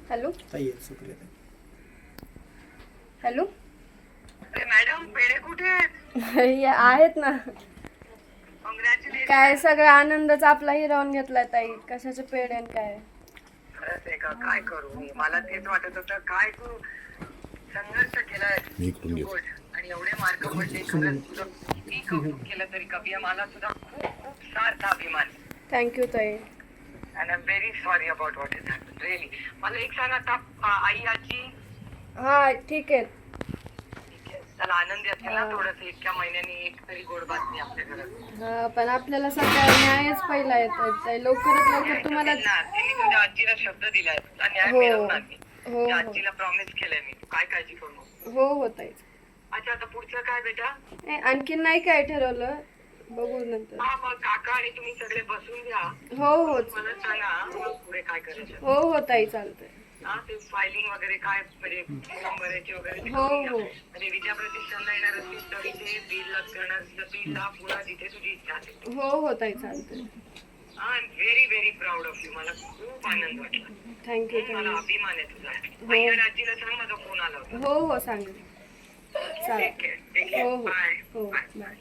Hello ताई Supriya hello madam पेढे कुठे आहेत ना. कॉंग्रॅच्युलेशन. काय सगळा आनंदच आपला हिरावून घेतलाय ताई. कशाचे पेढे आणि काय. खरंच आहे का? काय करू मी? मला तेच वाटत होतं काय तू संघर्ष केलाय आणि एवढे मार्क पडले. खरंच तुझं किती कौतुक केलं तरी कमी आहे. मला सुद्धा खूप खूप सार्थ अभिमान. थँक्यू ताई. And I am very sorry about what is happen really. मला एक सांग आता आई आजी हा ठीक आहे. चला आनंदी असेल ना थोडस. इतक्या महिन्यांनी एक तरी गोड बातमी आपल्या घरात. हा पण आपल्याला सगळ्या न्यायच पहिला येतोय ताई. लवकरात लवकर तुम्हाला मी तुझ्या आजीला शब्द दिलाय. तुझा न्याय हो मिळवणार मी. हो तुझ्या हो आजीला प्रॉमिस केलंय मी. तू काय काळजी करू नको. हो हो ताई. अच्छा आता पुढचं काय बेटा? आणखीन नाही काय ठरवलं. बघू नंतर. हा मग काका आणि तुम्ही सगळे बसून घ्या. हो हो मला सांगा मग पुढे काय करायचं. हो हो ताई चालतंय. हा ते फायलिंग वगैरे काय म्हणजे नंबराची वगैरे ते हो करून घ्या. हो आणि विद्या प्रतिष्ठानला येणार असतील तर इथे बिल करणार बिल पुन्हा जिथे तुझी इच्छा असेल. हो हो ताई चालतंय. I am very very proud of you. मला खूप आनंद वाटला. थँक्यू मला ताई. अभिमान आहे तुझा. आई आणि आजीला सांग माझा फोन आला होता. हो हो सांगेल. Take care. टेक हो केअर. हो बाय. हो बाय. बाय.